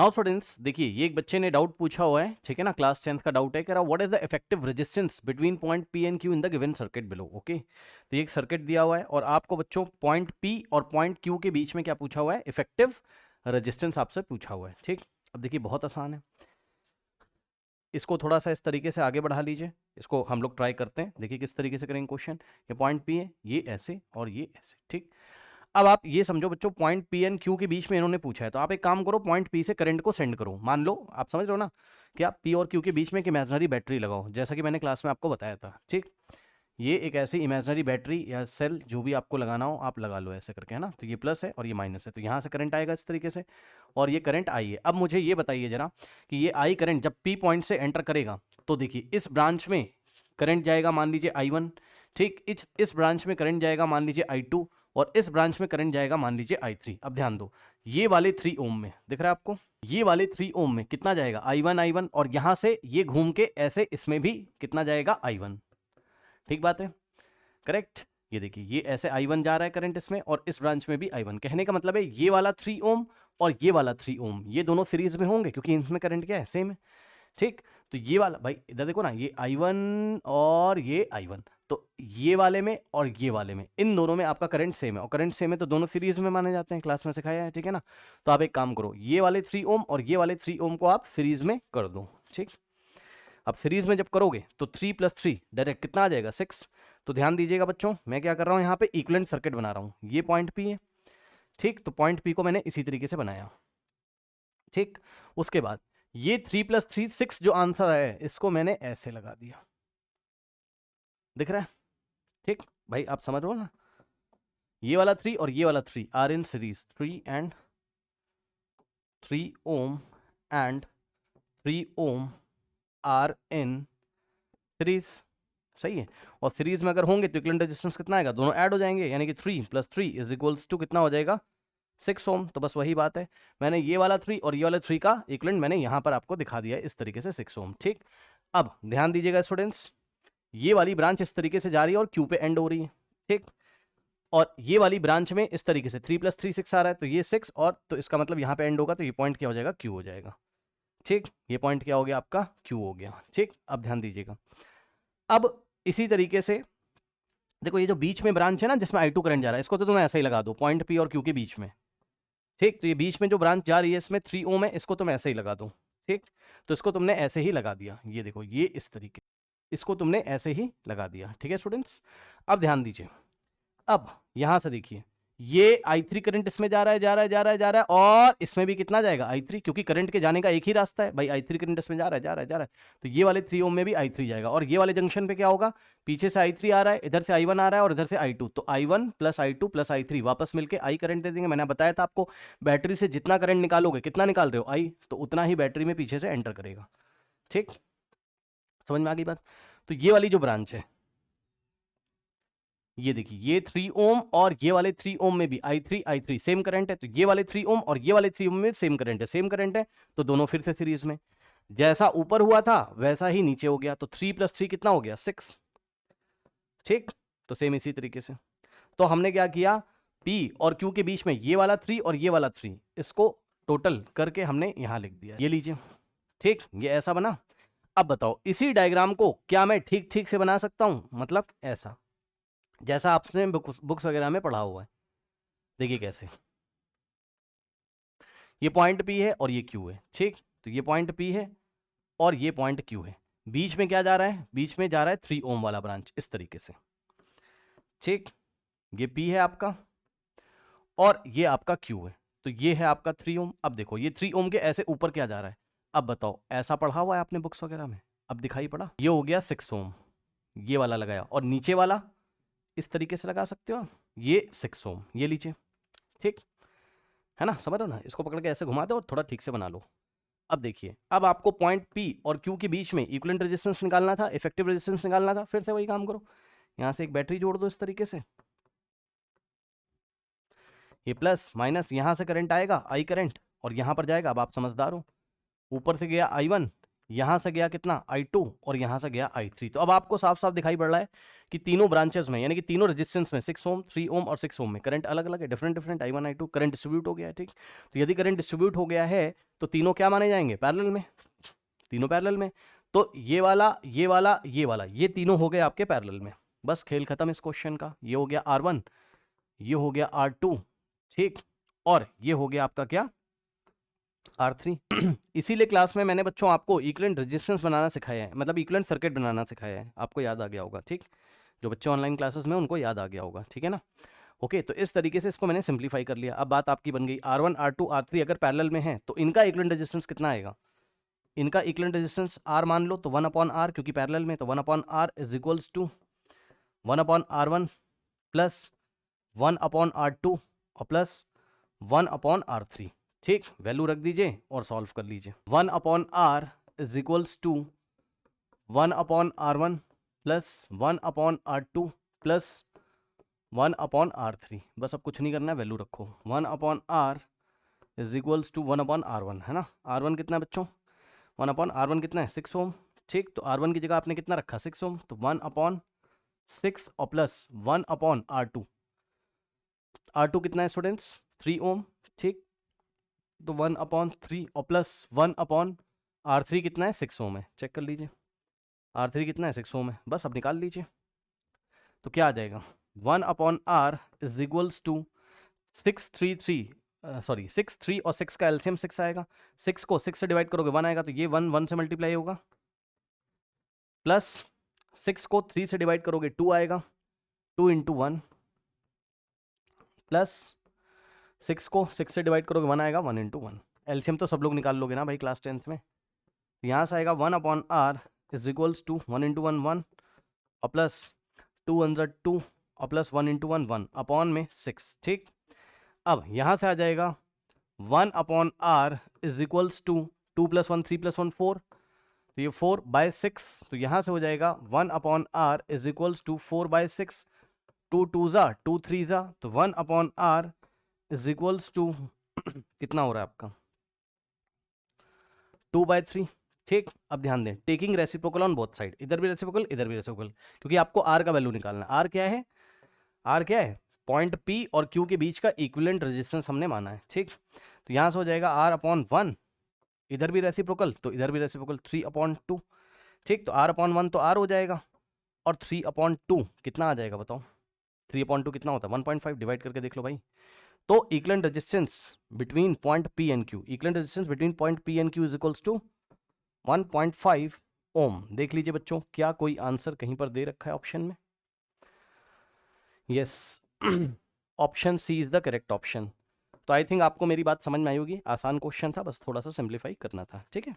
Now students देखिए, ये एक बच्चे ने डाउट पूछा हुआ है, ठीक है ना, क्लास 10th का डाउट है, कह रहा what is the effective resistance between point P and Q in the given circuit below. Okay, तो ये एक सर्किट दिया हुआ है और आपको बच्चों पॉइंट पी और पॉइंट क्यू के बीच में क्या पूछा हुआ है, इफेक्टिव रेजिस्टेंस आपसे पूछा हुआ है। ठीक, अब देखिए बहुत आसान है, इसको थोड़ा सा इस तरीके से आगे बढ़ा लीजिए, इसको हम लोग ट्राई करते हैं, देखिए किस तरीके से करेंगे क्वेश्चन। ये पॉइंट पी है, ये ऐसे और ये ऐसे। ठीक, अब आप ये समझो बच्चों, पॉइंट पी एंड क्यू के बीच में इन्होंने पूछा है, तो आप एक काम करो, पॉइंट पी से करंट को सेंड करो। मान लो, आप समझ रहे हो ना कि आप पी और क्यू के बीच में एक इमेजिनरी बैटरी लगाओ, जैसा कि मैंने क्लास में आपको बताया था। ठीक, ये एक ऐसी इमेजिनरी बैटरी या सेल जो भी आपको लगाना हो आप लगा लो ऐसे करके, है ना। तो ये प्लस है और ये माइनस है, तो यहाँ से करंट आएगा इस तरीके से और ये करंट आई है। अब मुझे ये बताइए जरा कि ये आई करंट जब पी पॉइंट से एंटर करेगा तो देखिए इस ब्रांच में करंट जाएगा मान लीजिए I1, ठीक, इस ब्रांच में करंट जाएगा मान लीजिए I2 और इस ब्रांच में करंट जाएगा मान लीजिए I3। अब ध्यान दो, ये वाले 3 ओम में दिख रहा है आपको, ये वाले 3 ओम में कितना जाएगा I1 और यहां से ये घूम के ऐसे इसमें भी कितना जाएगा I1। ठीक बात है, करेक्ट। ये देखिए ये ऐसे I1 जा रहा है करंट इसमें और इस ब्रांच में भी I1। कहने का मतलब है ये वाला 3 ओम और ये वाला 3 ओम ये दोनों सीरीज में होंगे क्योंकि इनमें करंट क्या है, सेम है। ठीक, तो ये वाला भाई इधर देखो ना, ये I1 और ये I1, तो ये वाले में और ये वाले में, इन दोनों में आपका करंट सेम है और करंट सेम है तो दोनों सीरीज में माने जाते हैं, क्लास में सिखाया है, ठीक है ना। तो आप एक काम करो, ये वाले 3 ओम और ये वाले 3 ओम को आप सीरीज में कर दो। ठीक, अब सीरीज में जब करोगे तो 3 + 3 डायरेक्ट कितना आ जाएगा 6। तो ध्यान दीजिएगा बच्चों, मैं क्या कर रहा हूँ यहाँ पे इक्विवेलेंट सर्किट बना रहा हूँ, ये पॉइंट पी है। ठीक, तो पॉइंट पी को मैंने इसी तरीके से बनाया। ठीक, उसके बाद ये 3 + 3 6 जो आंसर है इसको मैंने ऐसे लगा दिया, दिख रहा है। ठीक भाई, आप समझ रहे हो ना, ये वाला 3 और ये वाला 3 are in series, 3 ohm and 3 ohm are in series, सही है। और सीरीज में अगर होंगे तो इक्विवेलेंट रेजिस्टेंस कितना आएगा, दोनों ऐड हो जाएंगे, यानी कि 3 + 3 = कितना हो जाएगा 6 ओम। तो बस वही बात है, मैंने ये वाला 3 और ये वाला 3 का इक्विवेलेंट मैंने यहाँ पर आपको दिखा दिया है इस तरीके से 6 ओम। ठीक, अब ध्यान दीजिएगा स्टूडेंट्स, ये वाली ब्रांच इस तरीके से जा रही है और क्यू पे एंड हो रही है। ठीक, और ये वाली ब्रांच में इस तरीके से 3 + 3 6 आ रहा है, तो ये 6 और तो इसका मतलब यहाँ पे एंड होगा, तो ये पॉइंट क्या हो जाएगा, क्यू हो जाएगा। ठीक, ये पॉइंट क्या हो गया आपका, क्यू हो गया। ठीक, अब ध्यान दीजिएगा, अब इसी तरीके से देखो ये जो बीच में ब्रांच है ना जिसमें I2 करंट जा रहा है, इसको तो तुम ऐसे ही लगा दो पॉइंट पी और क्यू के बीच में। ठीक, तो ये बीच में जो ब्रांच जा रही है इसमें 3 ओम है, इसको तुम ऐसे ही लगा दो। ठीक, तो इसको तुमने ऐसे ही लगा दिया, ये देखो ये इस तरीके, इसको तुमने ऐसे ही लगा दिया। ठीक है स्टूडेंट्स, अब ध्यान दीजिए, अब यहां से देखिए ये I3 करंट इसमें जा रहा है, जा रहा है, जा रहा है, जा रहा है और इसमें भी कितना जाएगा I3, क्योंकि करंट के जाने का एक ही रास्ता है भाई, I3 करंट इसमें जा रहा है, जा रहा है, जा रहा है, तो ये वाले 3 ओम में भी I3 जाएगा और ये वाले जंक्शन पे क्या होगा, पीछे से I3 आ रहा है, इधर से I1 आ रहा है और इधर से I2, तो I1 + I2 + I3 वापस मिलके I करंट दे देंगे। मैंने बताया था आपको, बैटरी से जितना करंट निकालोगे, कितना निकाल रहे हो I, तो उतना ही बैटरी में पीछे से एंटर करेगा। ठीक, समझ में आ गई बात। तो ये वाली जो ब्रांच है, ये देखिए ये 3 ओम और ये वाले 3 ओम में भी I3 सेम करंट है, तो ये वाले 3 ओम और ये वाले 3 ओम में सेम करंट है, सेम करंट है, तो दोनों फिर से सीरीज में, जैसा ऊपर हुआ था वैसा ही नीचे हो गया, तो 3 + 3 कितना हो गया 6। ठीक, तो सेम इसी तरीके से, तो हमने क्या किया, P और Q के बीच में ये वाला 3 और ये वाला 3, इसको टोटल करके हमने यहां लिख दिया, ये लीजिए। ठीक, ये ऐसा बना। अब बताओ इसी डायग्राम को क्या मैं ठीक ठीक से बना सकता हूं, मतलब ऐसा जैसा आपने बुक्स वगैरह में पढ़ा हुआ है। देखिए कैसे, ये पॉइंट P है और ये Q है। ठीक, तो ये पॉइंट P है और ये पॉइंट Q है, बीच में क्या जा रहा है, बीच में जा रहा है 3 ओम वाला ब्रांच इस तरीके से। ठीक, ये P है आपका और ये आपका Q है, तो ये है आपका 3 ओम। अब देखो ये 3 ओम के ऐसे ऊपर क्या जा रहा है, अब बताओ ऐसा पढ़ा हुआ है आपने बुक्स वगैरह में, अब दिखाई पड़ा, ये हो गया 6 ओम, ये वाला लगाया और नीचे वाला इस तरीके से लगा सकते हो आप, ये 6 ओम, ये लीजिए। ठीक है ना, समझ रहे हो ना, इसको पकड़ के ऐसे घुमा दो और थोड़ा ठीक से बना लो। अब देखिए, अब आपको पॉइंट P और Q के बीच में इक्विवेलेंट रेजिस्टेंस निकालना था, इफेक्टिव रेजिस्टेंस निकालना था, फिर से वही काम करो, यहां से एक बैटरी जोड़ दो इस तरीके से, ये प्लस माइनस यहां से करंट आएगा I करंट और यहां पर जाएगा, अब आप समझदार हो, ऊपर से गया I1, यहाँ से गया कितना I2 और यहाँ से गया I3। तो अब आपको साफ साफ दिखाई पड़ रहा है कि तीनों ब्रांचेस में यानी कि तीनों रेजिस्टेंस में 6 ओम, 3 ओम और 6 ओम में करंट अलग अलग है, different different I1 I2 current distribute हो गया है। ठीक, तो यदि करंट डिस्ट्रीब्यूट हो गया है तो तीनों क्या माने जाएंगे, पैरेलल में, तीनों पैरेलल में। तो ये वाला ये वाला ये वाला ये तीनों हो गए आपके पैरेलल में। बस खेल खत्म इस क्वेश्चन का। ये हो गया R1, ये हो गया R2, ठीक, और ये हो गया आपका क्या, R3। इसीलिए क्लास में मैंने बच्चों आपको इक्विवेलेंट रेजिस्टेंस बनाना सिखाया है, मतलब इक्विवेलेंट सर्किट बनाना सिखाया है, आपको याद आ गया होगा। ठीक, जो बच्चे ऑनलाइन क्लासेस में उनको याद आ गया होगा, ठीक है ना। ओके, तो इस तरीके से इसको मैंने सिंप्लीफाई कर लिया। अब बात आपकी बन गई R1 R2 R3 अगर पैरेलल में है तो इनका इक्विवेलेंट रेजिस्टेंस कितना आएगा। इनका इक्विवेलेंट रेजिस्टेंस R मान लो तो 1/R, क्योंकि पैरेलल में, तो 1/R is equals to 1/R1 plus 1/R2 और प्लस 1/R3। ठीक, वैल्यू रख दीजिए और सॉल्व कर लीजिए। 1/R is equals to 1/R1 plus 1/R2 plus 1/R3। बस अब कुछ नहीं करना है, वैल्यू रखो। 1/R is equals to 1/R1, है ना। R1 कितना है बच्चों, 1/R1 कितना है, 6 ओम। ठीक, तो R1 की जगह आपने कितना रखा, 6 ओम, तो 1/6 और प्लस 1/R2। R2 कितना है स्टूडेंट्स, 3 ओम। ठीक, तो 1/3 और प्लस 1/R3 कितना है, 6 ओम है। चेक कर लीजिए, R3 कितना है, 6 ओम है। बस अब निकाल लीजिए, तो क्या आ जाएगा, 1/R इज इक्वल्स टू 6 और 6 का एलसीएम 6 आएगा। 6 को 6 से डिवाइड करोगे 1 आएगा, तो ये 1 से मल्टीप्लाई होगा, प्लस 6 को 3 से डिवाइड करोगे 2 आएगा, 2 इंटू 1, प्लस 6 को 6 से डिवाइड करोगे 1 आएगा, 1 इंटू 1। एलसीएम तो सब लोग निकाल लोगे ना भाई क्लास 10th में। यहाँ से आएगा 1/R is equals to 1 into 1 1 और प्लस 2 1 ज़ा 2 और प्लस 1 इंटू 1 1 अपॉन में 6। ठीक, अब यहाँ से आ जाएगा 1/R इज इक्वल्स टू 2 + 1 3 + 1 4, तो ये 4/6। तो यहाँ से हो जाएगा 1/R इज इक्वल्स टू 4/6, 2 2 ज़ा 2 3 ज़ा, तो 1/R इज इक्वल्स टू कितना हो रहा है आपका, 2/3। ठीक, अब ध्यान दें, taking reciprocal on both side, इधर भी रेसिप्रोकल इधर भी रेसिप्रोकल, क्योंकि आपको R का वैल्यू निकालना है। R क्या है, R क्या है, पॉइंट P और Q के बीच का इक्विवेलेंट रेजिस्टेंस हमने माना है। ठीक, तो यहाँ से हो जाएगा R/1, इधर भी रेसिप्रोकल तो इधर भी रेसिप्रोकल, 3/2। ठीक, तो R/1 तो R हो जाएगा, और 3/2 कितना आ जाएगा बताओ, 3/2 कितना होता है, 1.5। डिवाइड करके देख लो भाई। तो equivalent resistance between point P and Q, equivalent resistance between point P and Q is equals to 1.5 ohm. देख लीजिए बच्चों, क्या कोई आंसर कहीं पर दे रखा है ऑप्शन में। Yes, option C is the correct option. तो आई थिंक आपको मेरी बात समझ में आई होगी। आसान क्वेश्चन था, बस थोड़ा सा सिंप्लीफाई करना था। ठीक है।